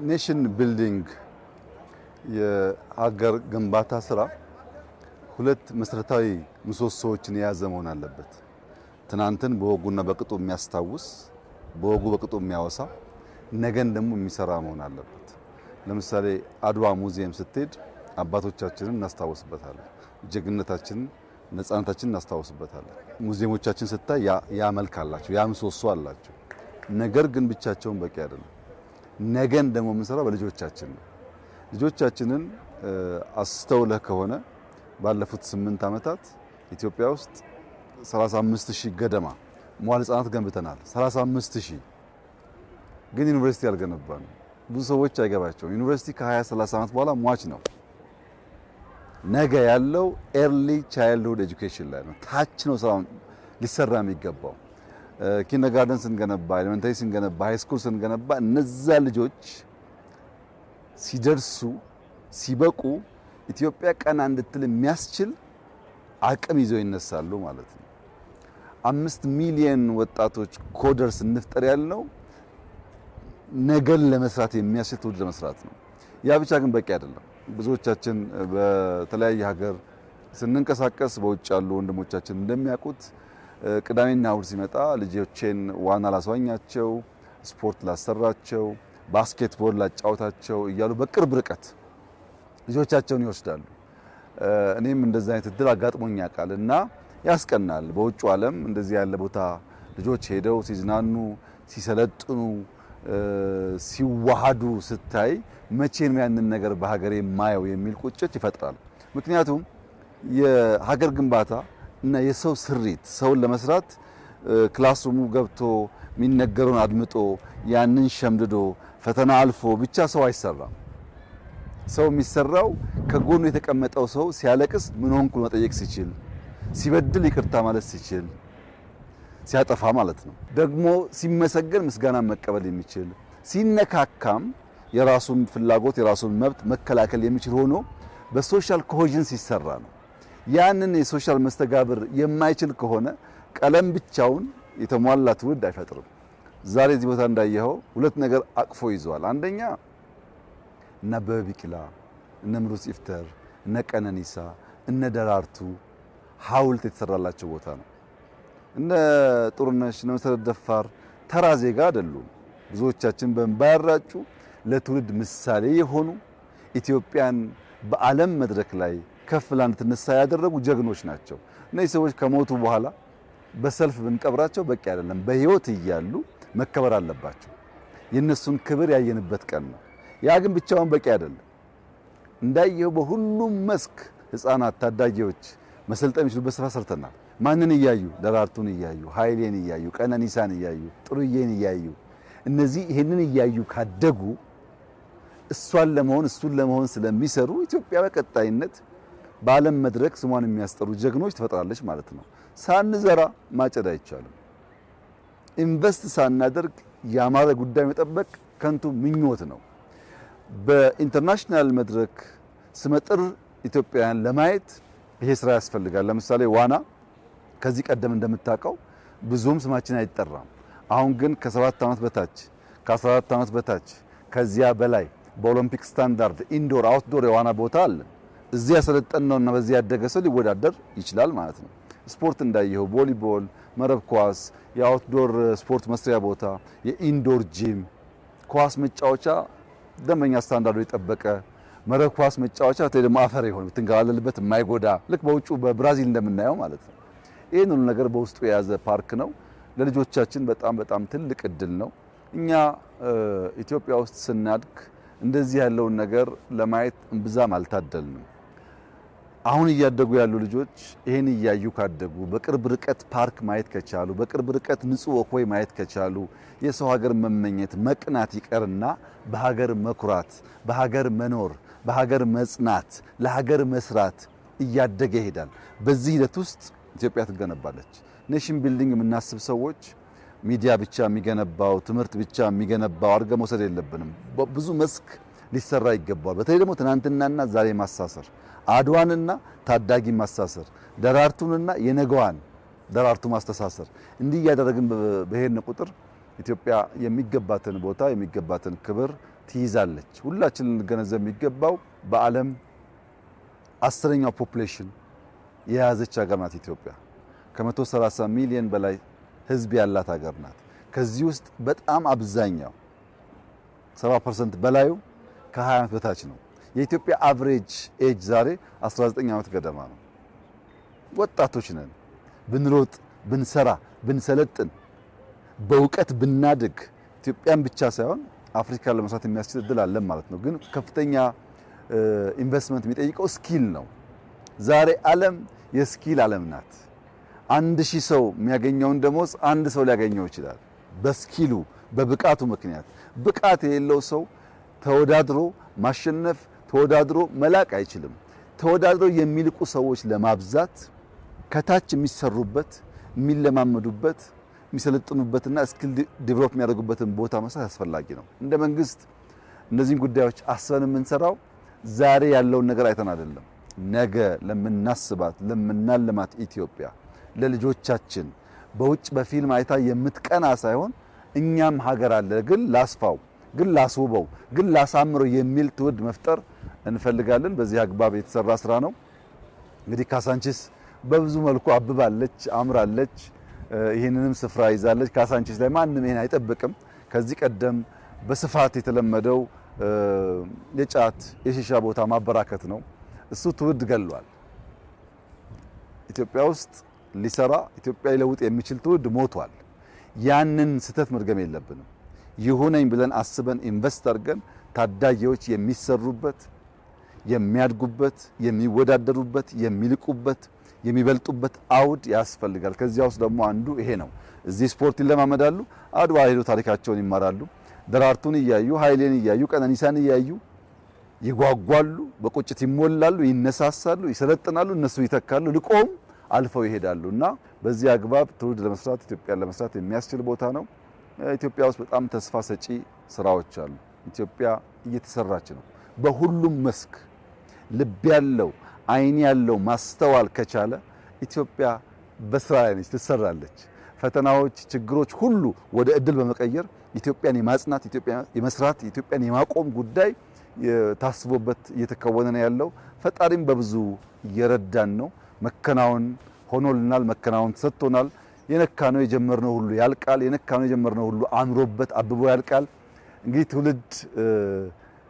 ኔሽን ቢልዲንግ የሀገር ግንባታ ስራ ሁለት መሰረታዊ ምሰሶዎችን የያዘ መሆን አለበት። ትናንትን በወጉና በቅጡ የሚያስታውስ በወጉ በቅጡ የሚያወሳ ነገን ደግሞ የሚሰራ መሆን አለበት። ለምሳሌ አድዋ ሙዚየም ስትሄድ አባቶቻችንን እናስታውስበታለን፣ ጀግንነታችንን፣ ነፃነታችንን እናስታውስበታለን። ሙዚየሞቻችን ስታይ ያ መልክ አላቸው፣ ያ ምሰሶ አላቸው። ነገር ግን ብቻቸውን በቂ አይደለም። ነገን ደግሞ የምንሰራው በልጆቻችን ነው። ልጆቻችንን አስተውለህ ከሆነ ባለፉት 8 ዓመታት ኢትዮጵያ ውስጥ 35000 ገደማ መዋዕለ ሕፃናት ገንብተናል። 35000 ግን ዩኒቨርሲቲ አልገነባንም። ብዙ ሰዎች አይገባቸውም። ዩኒቨርሲቲ ከ20-30 ዓመት በኋላ ሟች ነው። ነገ ያለው ኤርሊ ቻይልድሁድ ኤጁኬሽን ላይ ነው። ታች ነው ስራው ሊሰራ የሚገባው። ኪንደርጋርተን ስንገነባ፣ ኤሌመንተሪ ስንገነባ፣ ሃይ ስኩል ስንገነባ እነዛ ልጆች ሲደርሱ ሲበቁ ኢትዮጵያ ቀና እንድትል የሚያስችል አቅም ይዘው ይነሳሉ ማለት ነው። 5 ሚሊዮን ወጣቶች ኮደርስ እንፍጠር ያልነው ነገን ለመስራት የሚያስችል ትውልድ ለመስራት ነው። ያ ብቻ ግን በቂ አይደለም። ብዙዎቻችን በተለያየ ሀገር ስንንቀሳቀስ በውጭ ያሉ ወንድሞቻችን እንደሚያውቁት ቅዳሜና እሁድ ሲመጣ ልጆቼን ዋና ላስዋኛቸው፣ ስፖርት ላሰራቸው፣ ባስኬትቦል ላጫውታቸው እያሉ በቅርብ ርቀት ልጆቻቸውን ይወስዳሉ። እኔም እንደዛ አይነት እድል አጋጥሞኝ ያውቃል እና ያስቀናል። በውጭ ዓለም እንደዚህ ያለ ቦታ ልጆች ሄደው ሲዝናኑ፣ ሲሰለጥኑ፣ ሲዋሃዱ ስታይ መቼ ነው ያንን ነገር በሀገሬ ማየው የሚል ቁጭት ይፈጥራል። ምክንያቱም የሀገር ግንባታ እና የሰው ስሪት ሰውን ለመስራት ክላስሩሙ ገብቶ የሚነገረውን አድምጦ ያንን ሸምድዶ ፈተና አልፎ ብቻ ሰው አይሰራም። ሰው የሚሰራው ከጎኑ የተቀመጠው ሰው ሲያለቅስ ምን ሆንኩ መጠየቅ ሲችል፣ ሲበድል ይቅርታ ማለት ሲችል፣ ሲያጠፋ ማለት ነው። ደግሞ ሲመሰገን ምስጋና መቀበል የሚችል ሲነካካም የራሱን ፍላጎት የራሱን መብት መከላከል የሚችል ሆኖ በሶሻል ኮሄዥን ሲሰራ ነው። ያንን የሶሻል መስተጋብር የማይችል ከሆነ ቀለም ብቻውን የተሟላ ትውልድ አይፈጥርም። ዛሬ እዚህ ቦታ እንዳየኸው ሁለት ነገር አቅፎ ይዟል። አንደኛ እነ አበበ ቢቂላ፣ እነ ምሩጽ ይፍጠር፣ እነ ቀነኒሳ፣ እነ ደራርቱ ሐውልት የተሰራላቸው ቦታ ነው። እነ ጥሩነሽ፣ እነ መሰረት ደፋር ተራ ዜጋ አይደሉም። ብዙዎቻችን በእንባያራጩ ለትውልድ ምሳሌ የሆኑ ኢትዮጵያን በዓለም መድረክ ላይ ከፍ ብላ እንድትነሳ ያደረጉ ጀግኖች ናቸው። እነዚህ ሰዎች ከሞቱ በኋላ በሰልፍ ብንቀብራቸው በቂ አይደለም። በህይወት እያሉ መከበር አለባቸው። የነሱን ክብር ያየንበት ቀን ነው። ያ ግን ብቻውን በቂ አይደለም። እንዳየው በሁሉም መስክ ህፃናት፣ ታዳጊዎች መሰልጠን የሚችሉበት ስራ ሰርተናል። ማንን እያዩ? ደራርቱን እያዩ፣ ኃይሌን እያዩ፣ ቀነኒሳን እያዩ፣ ጥሩዬን እያዩ። እነዚህ ይሄንን እያዩ ካደጉ እሱን ለመሆን ስለሚሰሩ ኢትዮጵያ በቀጣይነት በዓለም መድረክ ስሟን የሚያስጠሩ ጀግኖች ትፈጥራለች ማለት ነው። ሳንዘራ ማጨድ አይቻልም። ኢንቨስት ሳናደርግ ያማረ ጉዳይ መጠበቅ ከንቱ ምኞት ነው። በኢንተርናሽናል መድረክ ስመጥር ኢትዮጵያን ለማየት ይሄ ስራ ያስፈልጋል። ለምሳሌ ዋና ከዚህ ቀደም እንደምታውቀው ብዙም ስማችን አይጠራም። አሁን ግን ከ7 ዓመት በታች ከ14 ዓመት በታች ከዚያ በላይ በኦሎምፒክ ስታንዳርድ ኢንዶር አውትዶር የዋና ቦታ አለ። እዚያ ያሰለጠነውና በዚያ ያደገ ሰው ሊወዳደር ይችላል ማለት ነው። ስፖርት እንዳየው ቮሊቦል፣ መረብ ኳስ፣ የአውትዶር ስፖርት መስሪያ ቦታ፣ የኢንዶር ጂም፣ ኳስ መጫወቻ ደንበኛ ስታንዳርዱ የጠበቀ መረብ ኳስ መጫወቻ ደግሞ አፈር ይሆን ብትንገላለልበት የማይጎዳ ልክ በውጩ በብራዚል እንደምናየው ማለት ነው። ይሄን ሁሉ ነገር በውስጡ የያዘ ፓርክ ነው። ለልጆቻችን በጣም ትልቅ እድል ነው። እኛ ኢትዮጵያ ውስጥ ስናድግ እንደዚህ ያለውን ነገር ለማየት እምብዛም አልታደልንም። አሁን እያደጉ ያሉ ልጆች ይሄን እያዩ ካደጉ በቅርብ ርቀት ፓርክ ማየት ከቻሉ በቅርብ ርቀት ንጹህ ወክወይ ማየት ከቻሉ የሰው ሀገር መመኘት መቅናት ይቀርና በሀገር መኩራት፣ በሀገር መኖር፣ በሀገር መጽናት፣ ለሀገር መስራት እያደገ ይሄዳል። በዚህ ሂደት ውስጥ ኢትዮጵያ ትገነባለች። ኔሽን ቢልዲንግ የምናስብ ሰዎች ሚዲያ ብቻ የሚገነባው ትምህርት ብቻ የሚገነባው አድርገን መውሰድ የለብንም። ብዙ መስክ ሊሰራ ይገባል። በተለይ ደግሞ ትናንትናና ዛሬ ማሳሰር፣ አድዋንና ታዳጊ ማሳሰር፣ ደራርቱንና የነገዋን ደራርቱ ማስተሳሰር፣ እንዲህ እያደረግን በሄድን ቁጥር ኢትዮጵያ የሚገባትን ቦታ የሚገባትን ክብር ትይዛለች። ሁላችንም ልንገነዘብ የሚገባው በዓለም 10ኛው ፖፑሌሽን የያዘች ሀገር ናት ኢትዮጵያ። ከ130 ሚሊዮን በላይ ህዝብ ያላት ሀገር ናት። ከዚህ ውስጥ በጣም አብዛኛው 70% በላዩ ከ20 ዓመት በታች ነው። የኢትዮጵያ አቨሬጅ ኤጅ ዛሬ 19 ዓመት ገደማ ነው። ወጣቶች ነን። ብንሮጥ፣ ብንሰራ፣ ብንሰለጥን፣ በእውቀት ብናድግ ኢትዮጵያን ብቻ ሳይሆን አፍሪካን ለመስራት የሚያስችል እድል አለን ማለት ነው። ግን ከፍተኛ ኢንቨስትመንት የሚጠይቀው ስኪል ነው። ዛሬ ዓለም የስኪል ዓለም ናት። 1000 ሰው የሚያገኘውን ደሞዝ አንድ ሰው ሊያገኘው ይችላል። በስኪሉ በብቃቱ ምክንያት። ብቃት የሌለው ሰው ተወዳድሮ ማሸነፍ፣ ተወዳድሮ መላቅ አይችልም። ተወዳድሮ የሚልቁ ሰዎች ለማብዛት ከታች የሚሰሩበት፣ የሚለማመዱበት፣ የሚሰለጥኑበትና ስኪል ዲቨሎፕ የሚያደርጉበትን ቦታ መስራት አስፈላጊ ነው። እንደ መንግስት እነዚህን ጉዳዮች አስበን የምንሰራው ዛሬ ያለውን ነገር አይተን አይደለም። ነገ ለምናስባት ለምናልማት ኢትዮጵያ ለልጆቻችን በውጭ በፊልም አይታ የምትቀና ሳይሆን እኛም ሀገር አለ ግን ላስፋው፣ ግን ላስውበው፣ ግን ላሳምረው የሚል ትውልድ መፍጠር እንፈልጋለን። በዚህ አግባብ የተሰራ ስራ ነው። እንግዲህ ካሳንቺስ በብዙ መልኩ አብባለች፣ አምራለች፣ ይህንንም ስፍራ ይዛለች። ካሳንቺስ ላይ ማንም ይሄን አይጠብቅም። ከዚህ ቀደም በስፋት የተለመደው የጫት የሺሻ ቦታ ማበራከት ነው። እሱ ትውልድ ገሏል። ኢትዮጵያ ውስጥ ሊሰራ ኢትዮጵያ ሊለውጥ የሚችል ትውልድ ሞቷል። ያንን ስህተት መድገም የለብንም። ይሁነኝ ብለን አስበን ኢንቨስት አድርገን ታዳጊዎች የሚሰሩበት፣ የሚያድጉበት፣ የሚወዳደሩበት፣ የሚልቁበት፣ የሚበልጡበት አውድ ያስፈልጋል። ከዚያ ውስጥ ደግሞ አንዱ ይሄ ነው። እዚህ ስፖርት ይለማመዳሉ፣ አድዋ ሄዶ ታሪካቸውን ይማራሉ። ደራርቱን እያዩ ኃይሌን እያዩ ቀነኒሳን እያዩ ይጓጓሉ፣ በቁጭት ይሞላሉ፣ ይነሳሳሉ፣ ይሰለጥናሉ፣ እነሱ ይተካሉ፣ ልቆም አልፈው ይሄዳሉ። እና በዚህ አግባብ ትውልድ ለመስራት ኢትዮጵያን ለመስራት የሚያስችል ቦታ ነው። ኢትዮጵያ ውስጥ በጣም ተስፋ ሰጪ ስራዎች አሉ። ኢትዮጵያ እየተሰራች ነው። በሁሉም መስክ ልብ ያለው አይን ያለው ማስተዋል ከቻለ ኢትዮጵያ በስራ ላይ ነች፣ ትሰራለች። ፈተናዎች፣ ችግሮች ሁሉ ወደ እድል በመቀየር ኢትዮጵያን የማጽናት፣ ኢትዮጵያን የመስራት፣ ኢትዮጵያን የማቆም ጉዳይ ታስቦበት እየተከወነ ነው ያለው። ፈጣሪም በብዙ እየረዳን ነው። መከናወን ሆኖልናል፣ መከናወን ተሰጥቶናል። የነካነው የጀመርነው ሁሉ ያልቃል። የነካነው የጀመርነው ሁሉ አምሮበት አብቦ ያልቃል። እንግዲህ ትውልድ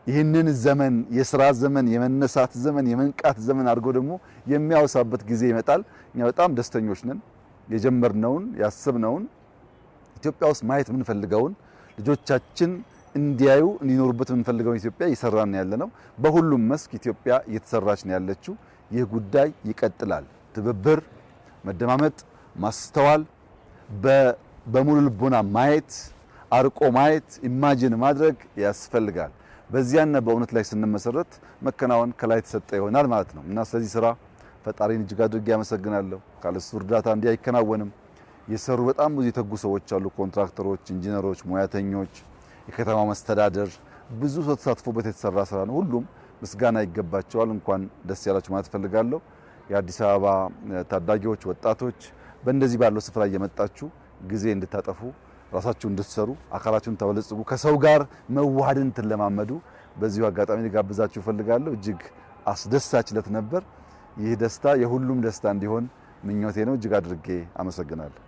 ይህንን ዘመን የሥራ ዘመን፣ የመነሳት ዘመን፣ የመንቃት ዘመን አድርጎ ደግሞ የሚያወሳበት ጊዜ ይመጣል። እኛ በጣም ደስተኞች ነን። የጀመርነውን ያሰብነውን ኢትዮጵያ ውስጥ ማየት የምንፈልገውን ልጆቻችን እንዲያዩ እንዲኖሩበት የምንፈልገውን ኢትዮጵያ እየሰራን ያለነው። በሁሉም መስክ ኢትዮጵያ እየተሰራች ነው ያለችው። ይህ ጉዳይ ይቀጥላል። ትብብር፣ መደማመጥ፣ ማስተዋል፣ በሙሉ ልቦና ማየት፣ አርቆ ማየት፣ ኢማጂን ማድረግ ያስፈልጋል። በዚያና በእውነት ላይ ስንመሰረት መከናወን ከላይ ተሰጠ ይሆናል ማለት ነው እና ስለዚህ ስራ ፈጣሪን እጅግ አድርጌ ያመሰግናለሁ። ካለሱ እርዳታ እንዲህ አይከናወንም። የሰሩ በጣም ብዙ የተጉ ሰዎች አሉ። ኮንትራክተሮች፣ ኢንጂነሮች፣ ሙያተኞች፣ የከተማው መስተዳደር ብዙ ሰው ተሳትፎበት የተሰራ ስራ ነው። ሁሉም ምስጋና ይገባቸዋል። እንኳን ደስ ያላችሁ ማለት ፈልጋለሁ። የአዲስ አበባ ታዳጊዎች፣ ወጣቶች በእንደዚህ ባለው ስፍራ እየመጣችሁ ጊዜ እንድታጠፉ፣ ራሳችሁ እንድትሰሩ፣ አካላችሁን ተበለጽጉ፣ ከሰው ጋር መዋሃድን ትለማመዱ በዚሁ አጋጣሚ ልጋብዛችሁ ፈልጋለሁ። እጅግ አስደሳች ዕለት ነበር። ይህ ደስታ የሁሉም ደስታ እንዲሆን ምኞቴ ነው። እጅግ አድርጌ አመሰግናለሁ።